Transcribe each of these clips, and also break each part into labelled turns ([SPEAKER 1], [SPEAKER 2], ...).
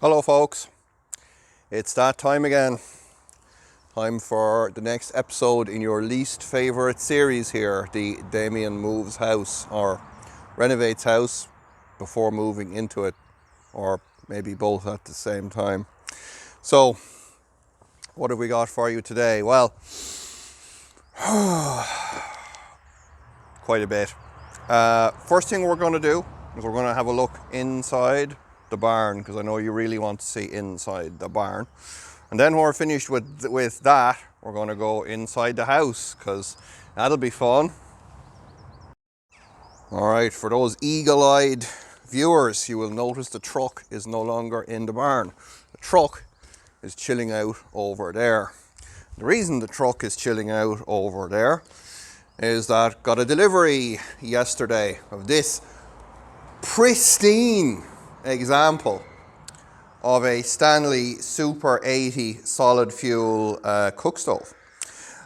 [SPEAKER 1] Hello folks, it's that time again. Time for the next episode in your least favourite series here, the Damien Moves House or Renovates House before moving into it, or maybe both at the same time. So, what have we got for you today? Well, quite a bit. First thing we're going to do is we're going to have a look inside the barn, because I know you really want to see inside the barn. And then when we're finished with that, we're going to go inside the house, because that'll be fun. Alright, for those eagle-eyed viewers, you will notice the truck is no longer in the barn. The truck is chilling out over there. The reason the truck is chilling out over there is that got a delivery yesterday of this pristine example of a Stanley Super 80 solid fuel cook stove.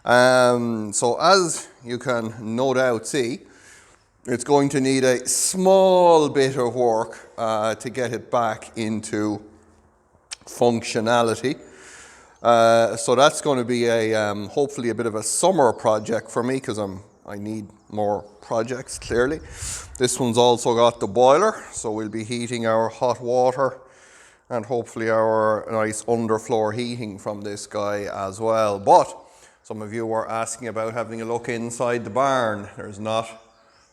[SPEAKER 1] So as you can no doubt see, it's going to need a small bit of work to get it back into functionality. So that's going to be a hopefully a bit of a summer project for me, because I need more projects, clearly. This one's also got the boiler, so we'll be heating our hot water and hopefully our nice underfloor heating from this guy as well. But some of you were asking about having a look inside the barn. There's not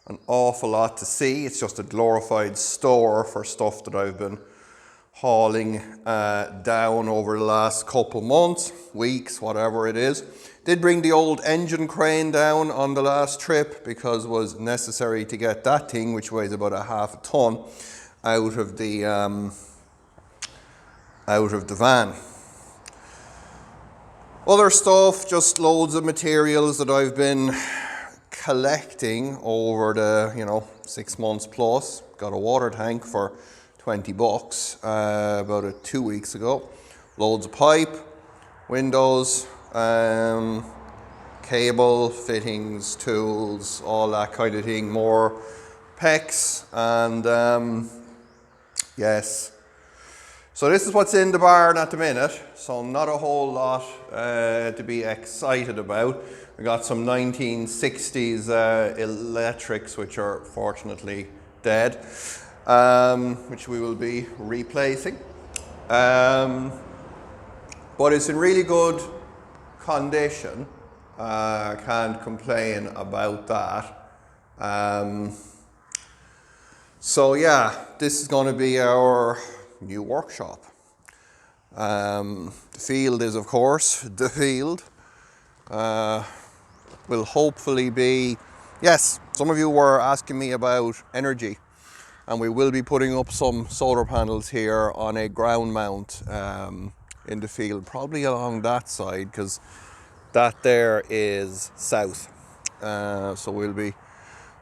[SPEAKER 1] an awful lot to see. It's just a glorified store for stuff that I've been hauling down over the last couple months, weeks, whatever it is. Did bring the old engine crane down on the last trip because it was necessary to get that thing, which weighs about a half a ton, out of the van. Other stuff, just loads of materials that I've been collecting over the 6 months plus. Got a water tank for $20 about 2 weeks ago. Loads of pipe, windows, cable, fittings, tools, all that kind of thing. More PEX and yes. So this is what's in the barn at the minute. So not a whole lot to be excited about. We got some 1960s electrics, which are fortunately dead, which we will be replacing. But it's in really good condition. Can't complain about that. So yeah, this is going to be our new workshop. The field is, of course, the field. Will hopefully be, yes, some of you were asking me about energy, and we will be putting up some solar panels here on a ground mount in the field, probably along that side, because that there is south. So we'll be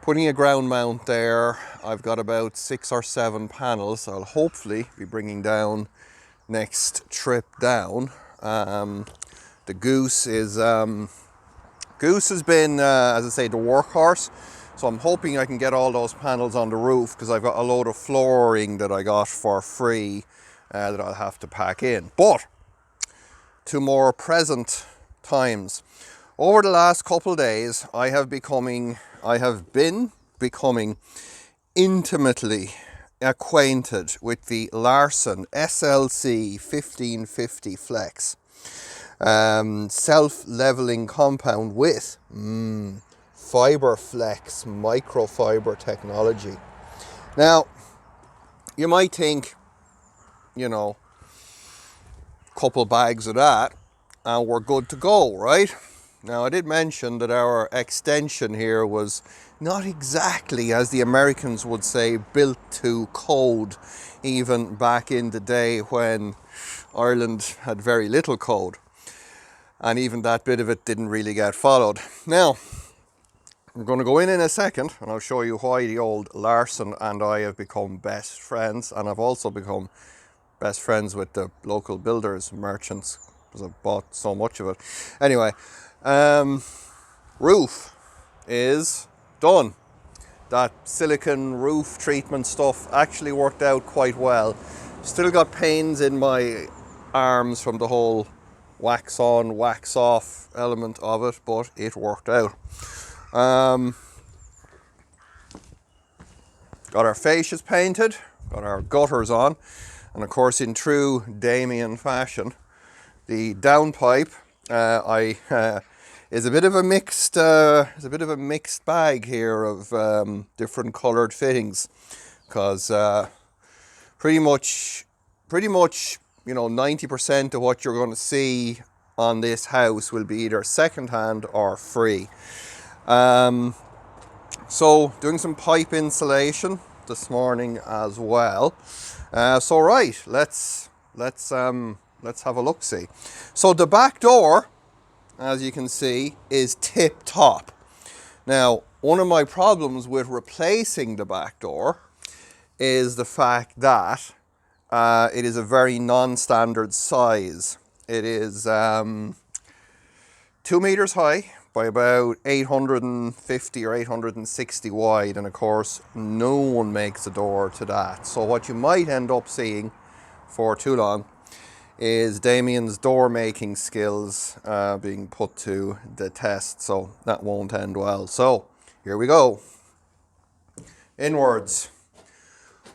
[SPEAKER 1] putting a ground mount there. I've got about 6 or 7 panels I'll hopefully be bringing down next trip down. The Goose has been, as I say, the workhorse. So I'm hoping I can get all those panels on the roof, because I've got a load of flooring that I got for free that I'll have to pack in. But to more present times. Over the last couple of days, I have been becoming intimately acquainted with the Larson SLC 1550 Flex self-leveling compound with FiberFlex microfiber technology. Now, you might think, couple bags of that and we're good to go, right? Now, I did mention that our extension here was not exactly, as the Americans would say, built to code, even back in the day when Ireland had very little code. And even that bit of it didn't really get followed. Now, we're going to go in a second, and I'll show you why the old Larson and I have become best friends. And I've also become best friends with the local builders, merchants, because I've bought so much of it. Anyway, roof is done. That silicone roof treatment stuff actually worked out quite well. Still got pains in my arms from the whole wax on, wax off element of it, but it worked out. Got our fascias painted, got our gutters on, and of course in true Damien fashion, the downpipe is a bit of a mixed bag here of different coloured fittings, because pretty much 90% of what you're going to see on this house will be either second hand or free. So doing some pipe insulation this morning as well. So right, let's have a look see. So the back door, as you can see, is tip top. Now, one of my problems with replacing the back door is the fact that it is a very non-standard size. It is 2 meters high by about 850 or 860 wide, and of course no one makes a door to that. So what you might end up seeing for too long is Damien's door making skills being put to the test, so that won't end well. So here we go. Inwards.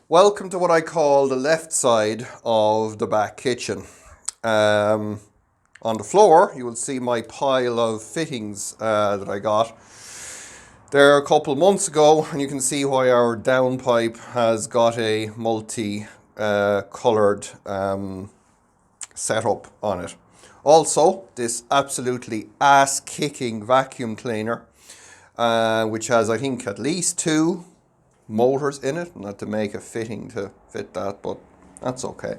[SPEAKER 1] Welcome to what I call the left side of the back kitchen. On the floor, you will see my pile of fittings that I got there a couple months ago, and you can see why our downpipe has got a multi-coloured setup on it. Also, this absolutely ass-kicking vacuum cleaner, which has, I think, at least 2 motors in it, not to make a fitting to fit that, but that's okay.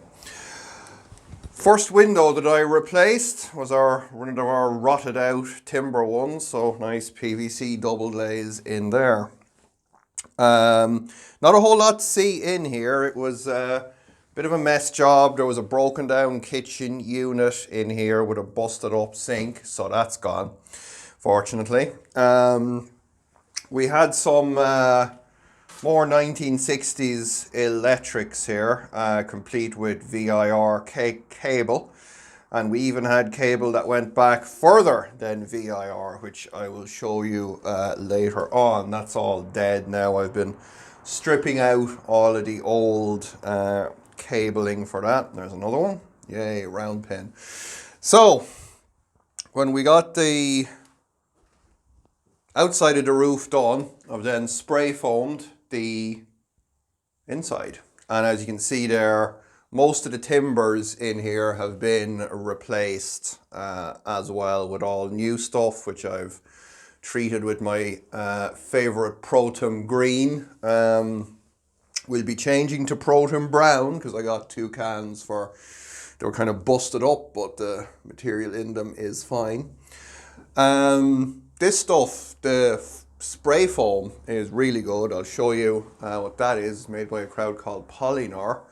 [SPEAKER 1] First window that I replaced was one of our rotted out timber ones, so nice PVC double glaze in there. Not a whole lot to see in here. It was a bit of a mess job. There was a broken down kitchen unit in here with a busted up sink, so that's gone, fortunately. We had some more 1960s electrics here, complete with VIR cable, and we even had cable that went back further than VIR, which I will show you later on. That's all dead now. I've been stripping out all of the old cabling for that. There's another one. Yay, round pin. So when we got the outside of the roof done, I've then spray foamed the inside, and as you can see there, most of the timbers in here have been replaced as well with all new stuff, which I've treated with my favorite Protem green. We'll be changing to Protem brown because I got 2 cans they were kind of busted up, but the material in them is fine. This stuff, the spray foam, is really good. I'll show you what that is. It's made by a crowd called Polynor.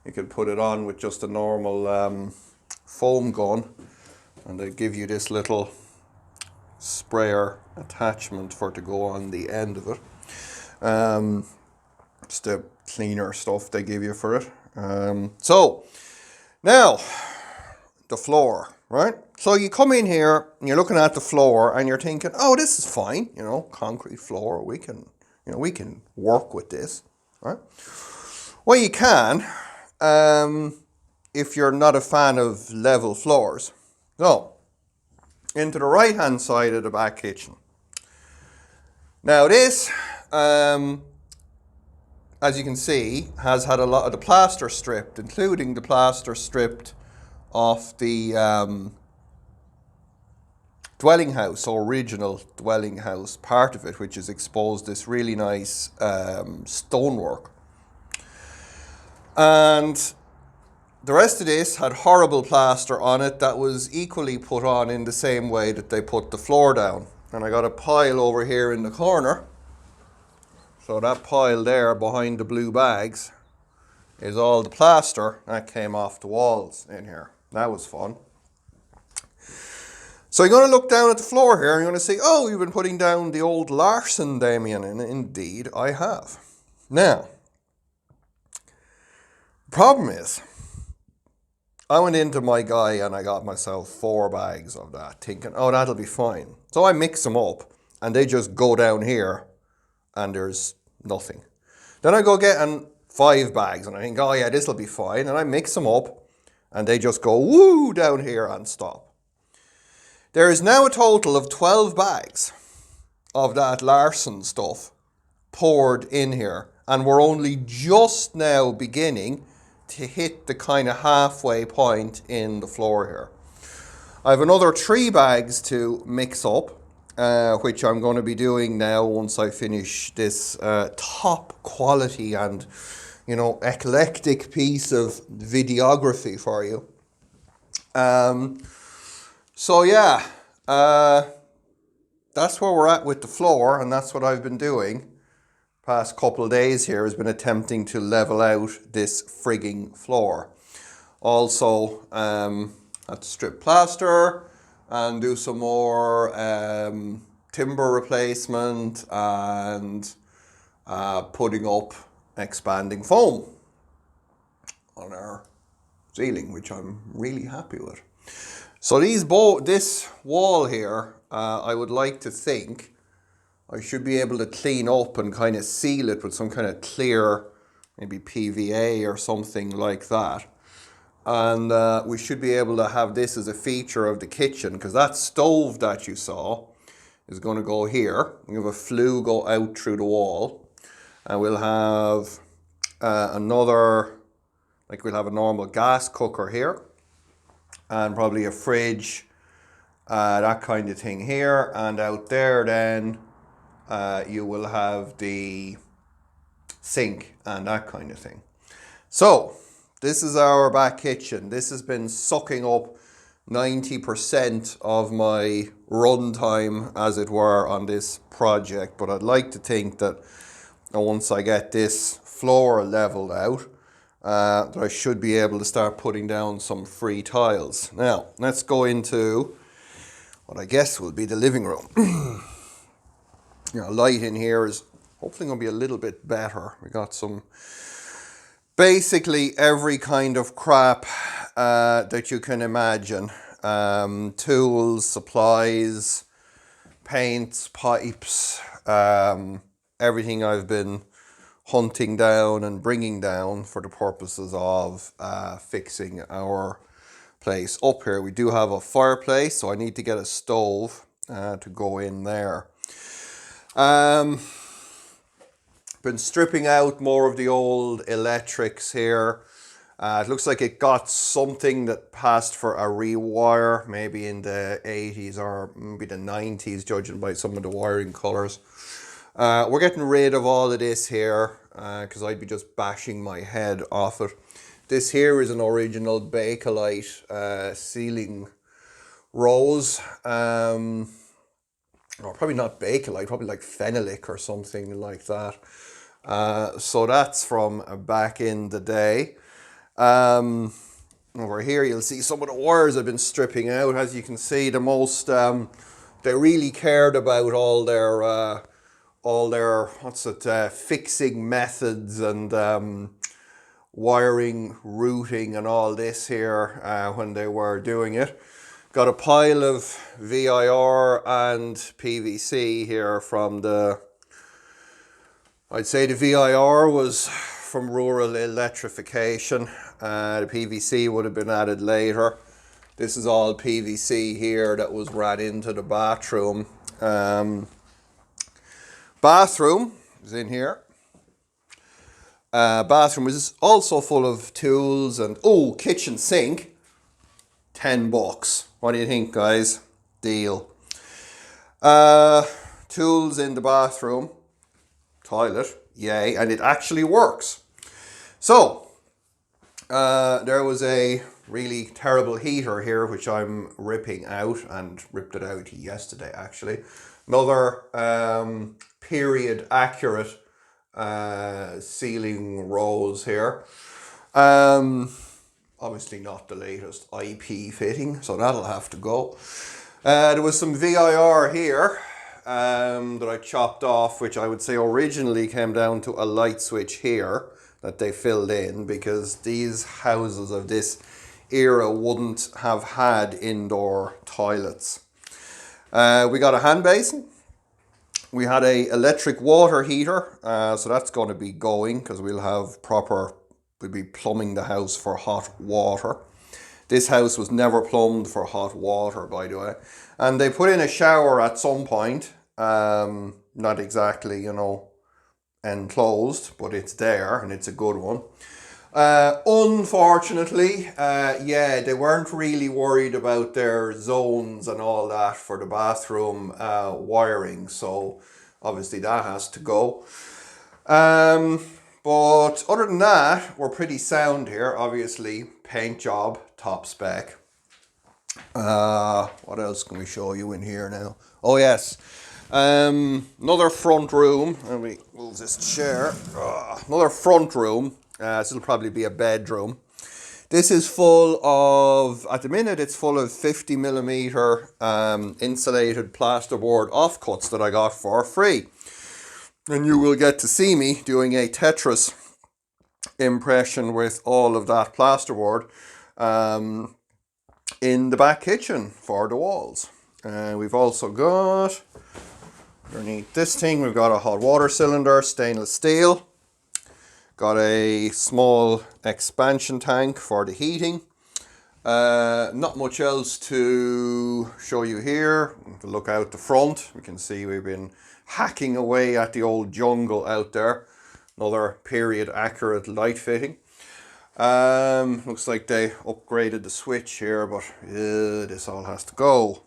[SPEAKER 1] You can put it on with just a normal foam gun, and they give you this little sprayer attachment for it to go on the end of it. It's the cleaner stuff they give you for it. So now the floor, right? So you come in here and you're looking at the floor and you're thinking, oh, this is fine, concrete floor. We can work with this, right? Well, you can, if you're not a fan of level floors. So, into the right-hand side of the back kitchen. Now this, as you can see, has had a lot of the plaster stripped, including the plaster stripped off the dwelling house, or original dwelling house part of it, which has exposed this really nice stonework. And the rest of this had horrible plaster on it that was equally put on in the same way that they put the floor down. And I got a pile over here in the corner. So that pile there behind the blue bags is all the plaster that came off the walls in here. That was fun. So you're going to look down at the floor here and you're going to say, oh, you've been putting down the old Larson, Damien. And indeed, I have. Now, the problem is, I went into my guy and I got myself 4 bags of that, thinking, oh, that'll be fine. So I mix them up and they just go down here and there's nothing. Then I go getting 5 bags and I think, oh yeah, this'll be fine. And I mix them up and they just go woo down here and stop. There is now a total of 12 bags of that Larson stuff poured in here. And we're only just now beginning to hit the kind of halfway point in the floor here. I have another 3 bags to mix up, which I'm going to be doing now once I finish this top quality and, you know, eclectic piece of videography for you. So yeah, that's where we're at with the floor, and that's what I've been doing past couple of days here, has been attempting to level out this frigging floor. Also, had to strip plaster and do some more timber replacement and putting up expanding foam on our ceiling, which I'm really happy with. So this wall here, I would like to think I should be able to clean up and kind of seal it with some kind of clear, maybe PVA or something like that. And we should be able to have this as a feature of the kitchen, because that stove that you saw is going to go here. We have a flue go out through the wall, and we'll have we'll have a normal gas cooker here, and probably a fridge, that kind of thing here. And out there then you will have the sink and that kind of thing. So this is our back kitchen. This has been sucking up 90% of my run time, as it were, on this project. But I'd like to think that once I get this floor leveled out, that I should be able to start putting down some free tiles. Now, let's go into what I guess will be the living room. You know, light in here is hopefully going to be a little bit better. We got some, basically every kind of crap that you can imagine. Tools, supplies, paints, pipes, everything I've been hunting down and bringing down for the purposes of fixing our place up here. We do have a fireplace, so I need to get a stove to go in there. Been stripping out more of the old electrics here. It looks like it got something that passed for a rewire, maybe in the 80s or maybe the 90s, judging by some of the wiring colours. We're getting rid of all of this here, because I'd be just bashing my head off it. This here is an original Bakelite ceiling rose. Or probably not Bakelite, probably like phenolic or something like that. So that's from back in the day. Over here you'll see some of the wires I've been stripping out. As you can see, the most they really cared about all their fixing methods and wiring, routing and all this here when they were doing it. Got a pile of VIR and PVC here from I'd say the VIR was from rural electrification. The PVC would have been added later. This is all PVC here that was ran into the bathroom. Bathroom is in here. Bathroom is also full of tools and, kitchen sink. $10. What do you think, guys? Deal. Tools in the bathroom. Toilet. Yay. And it actually works. So, there was a really terrible heater here, which I'm ripping out, and ripped it out yesterday, actually. Another period accurate ceiling rose here. Obviously not the latest IP fitting, so that'll have to go. There was some VIR here that I chopped off, which I would say originally came down to a light switch here that they filled in, because these houses of this era wouldn't have had indoor toilets. We got a hand basin. We had a electric water heater, so that's going to be going because we'll be plumbing the house for hot water. This house was never plumbed for hot water, by the way. And they put in a shower at some point, not exactly, you know, enclosed, but it's there and it's a good one. Unfortunately, yeah, they weren't really worried about their zones and all that for the bathroom wiring, so obviously that has to go. But other than that, we're pretty sound here. Obviously, paint job, top spec. What else can we show you in here now? Oh yes, another front room. Let me move this chair. Another front room. This will probably be a bedroom. This is full of, at the minute it's full of 50mm insulated plasterboard offcuts that I got for free. And you will get to see me doing a Tetris impression with all of that plasterboard in the back kitchen for the walls. We've also got, underneath this thing, we've got a hot water cylinder, stainless steel. Got a small expansion tank for the heating. Not much else to show you here. If you look out the front, we can see we've been hacking away at the old jungle out there. Another period accurate light fitting. Looks like they upgraded the switch here, but this all has to go.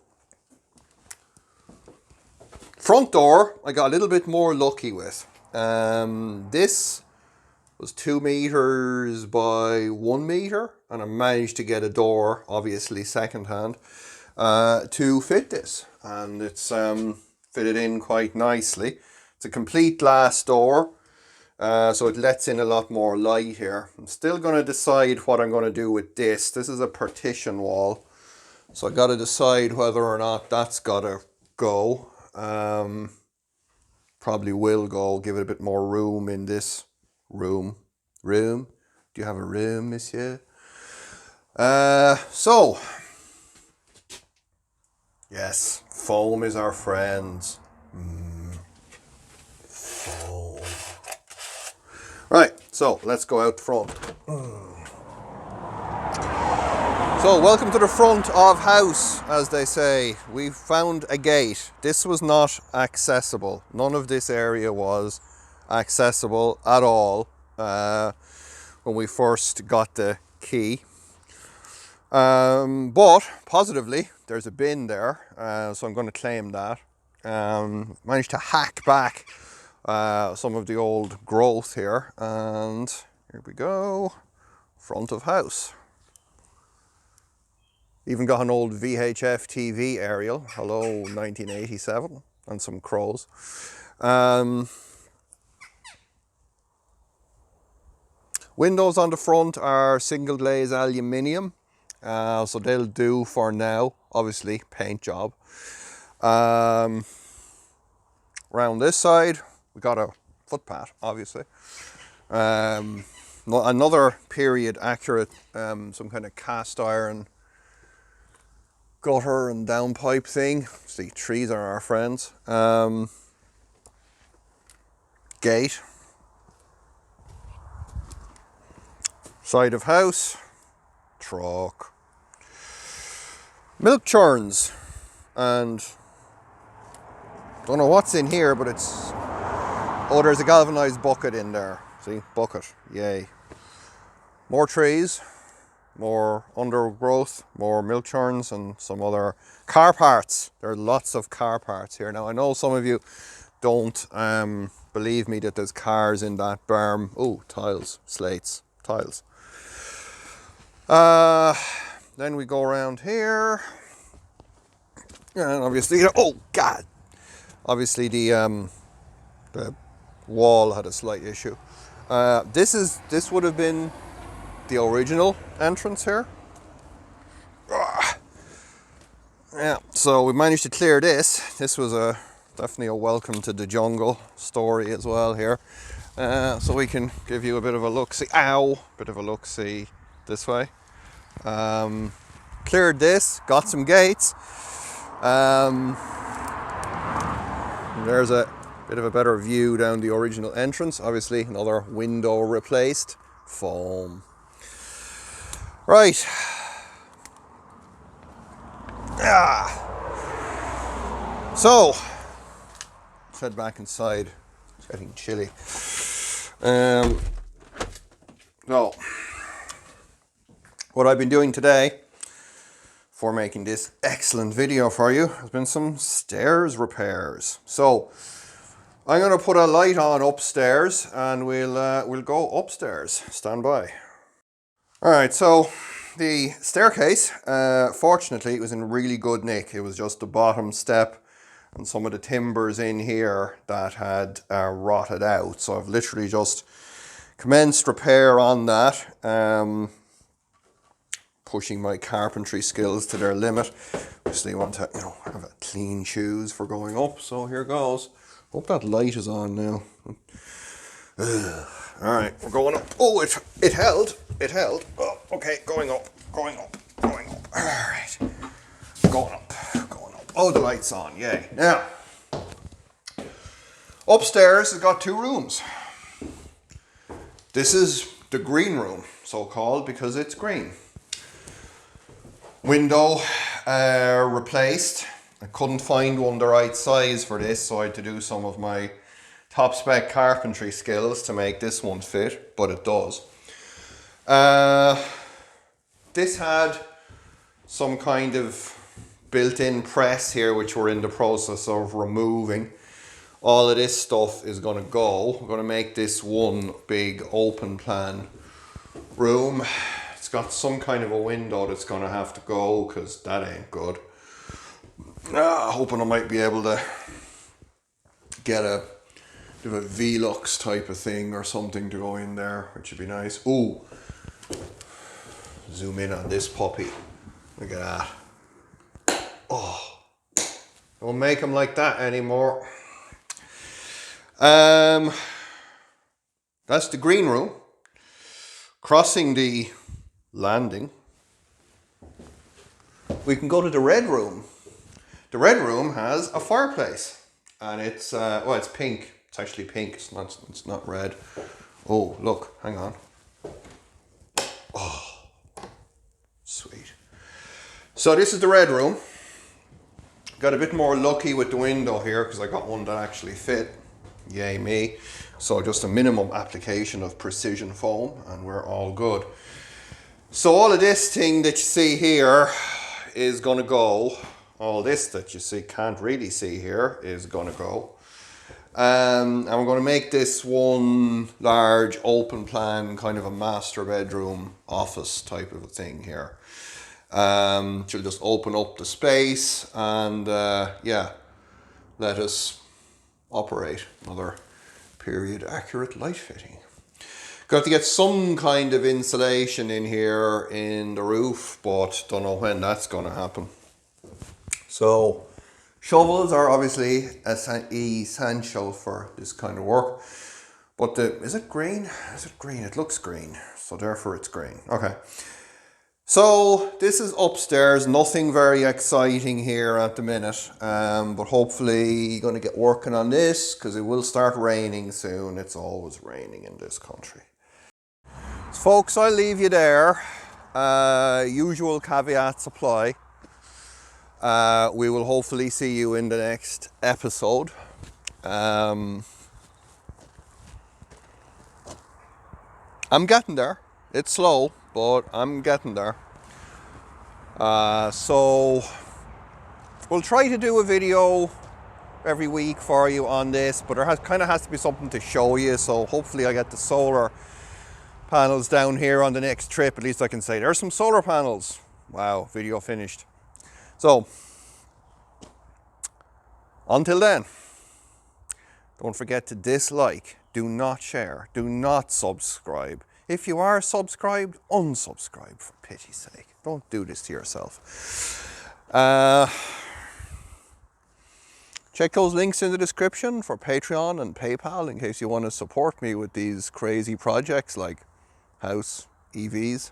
[SPEAKER 1] Front door, I got a little bit more lucky with. This was 2 meters by 1 meter, and I managed to get a door, obviously second hand, to fit this, and it's fitted in quite nicely. It's a complete glass door, so it lets in a lot more light here. I'm still going to decide what I'm going to do with this. This is a partition wall, so I got to decide whether or not that's got to go. Probably will go, give it a bit more room in this room. Do you have a room, monsieur? So, yes, foam is our friends. Foam. Right, so let's go out front. So, welcome to the front of house, as they say. We found a gate. This was not accessible. None of this area was accessible at all when we first got the key. But positively, there's a bin there, so I'm going to claim that. Managed to hack back some of the old growth here, and here we go, front of house. Even got an old VHF TV aerial, hello 1987, and some crows. Windows on the front are single glaze aluminium, so they'll do for now. Obviously, paint job. Around this side, we got a footpath, obviously. Another period accurate, some kind of cast iron gutter and downpipe thing. See, trees are our friends. Gate. Side of house. Truck. Milk churns. And don't know what's in here, but it's... Oh, there's a galvanized bucket in there. See, bucket. Yay. More trees. More undergrowth, more milk churns, and some other car parts. There are lots of car parts here. Now, I know some of you don't believe me that there's cars in that berm. Oh, tiles, slates, tiles. Then we go around here. And obviously, oh God! Obviously the wall had a slight issue. This would have been the original entrance here. Yeah, so we managed to clear this. This was definitely a welcome to the jungle story as well here. So we can give you a bit of a look-see. Ow! Bit of a look-see this way. Cleared this, got some gates. There's a bit of a better view down the original entrance. Obviously, another window replaced. Foam. Right. So, let's head back inside. It's getting chilly. So, what I've been doing today for making this excellent video for you has been some stairs repairs. So, I'm going to put a light on upstairs and we'll go upstairs. Stand by. Alright, so the staircase, fortunately it was in really good nick. It was just the bottom step and some of the timbers in here that had rotted out. So I've literally just commenced repair on that, pushing my carpentry skills to their limit. Obviously I want to, have a clean shoes for going up, so here goes. Hope that light is on now. Alright, we're going up. Oh, it held. Oh, okay, going up. Alright. Going up. Oh, the light's on, yay. Now, upstairs has got 2 rooms. This is the green room, so called because it's green. Window replaced. I couldn't find one the right size for this, so I had to do some of my top spec carpentry skills to make this one fit, but it does. This had some kind of built-in press here, which we're in the process of removing. All of this stuff is going to go. We're going to make this one big open plan room. It's got some kind of a window that's going to have to go because that ain't good. Hoping I might be able to get a Velux type of thing or something to go in there, which would be nice. Ooh, zoom in on this puppy. Look at that. Oh, don't make them like that anymore. That's the green room. Crossing the landing, we can go to the red room. The red room has a fireplace, and it's it's pink. It's actually pink. It's not red. Oh, look, hang on. Oh, sweet. So this is the red room. Got a bit more lucky with the window here because I got one that actually fit. Yay me. So just a minimum application of precision foam and we're all good. So all of this thing that you see here is going to go. All this that you can't really see here is going to go. And we're going to make this one large open plan, kind of a master bedroom office type of a thing here. She'll just open up the space and let us operate. Another period accurate light fitting. Got to get some kind of insulation in here in the roof, but don't know when that's going to happen. So shovels are obviously essential for this kind of work. But is it green? Is it green? It looks green, so therefore it's green. Okay. So this is upstairs, nothing very exciting here at the minute, but hopefully going to get working on this because it will start raining soon. It's always raining in this country. So folks, I'll leave you there. Usual caveats apply. We will hopefully see you in the next episode. I'm getting there. It's slow, but I'm getting there. So we'll try to do a video every week for you on this, but there kind of has to be something to show you. So hopefully I get the solar panels down here on the next trip. At least I can say there's some solar panels. Wow, video finished. So until then, don't forget to dislike, do not share, do not subscribe. If you are subscribed, unsubscribe for pity's sake. Don't do this to yourself. Check those links in the description for Patreon and PayPal in case you want to support me with these crazy projects like house EVs.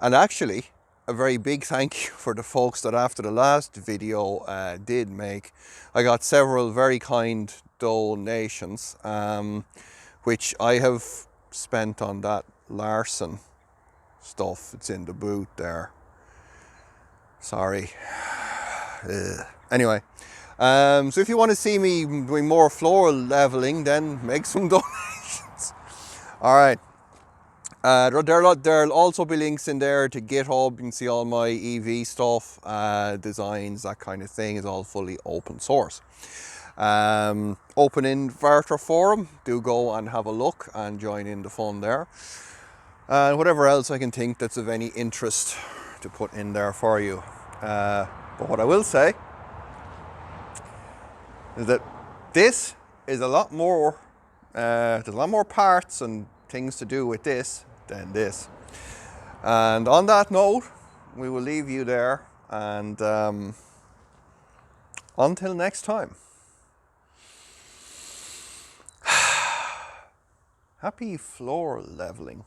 [SPEAKER 1] And actually, a very big thank you for the folks that after the last video did make. I got several very kind donations, which I have spent on that Larson stuff. It's in the boot there. Sorry. Anyway, so if you want to see me doing more floor leveling, then make some donations. All right. There'll also be links in there to GitHub. You can see all my EV stuff, designs, that kind of thing. Is all fully open source. Open Inverter Forum. Do go and have a look and join in the fun there. And whatever else I can think that's of any interest to put in there for you. But what I will say is that this is a lot more, there's a lot more parts and things to do with this than this. And on that note, we will leave you there, and until next time, happy floor leveling.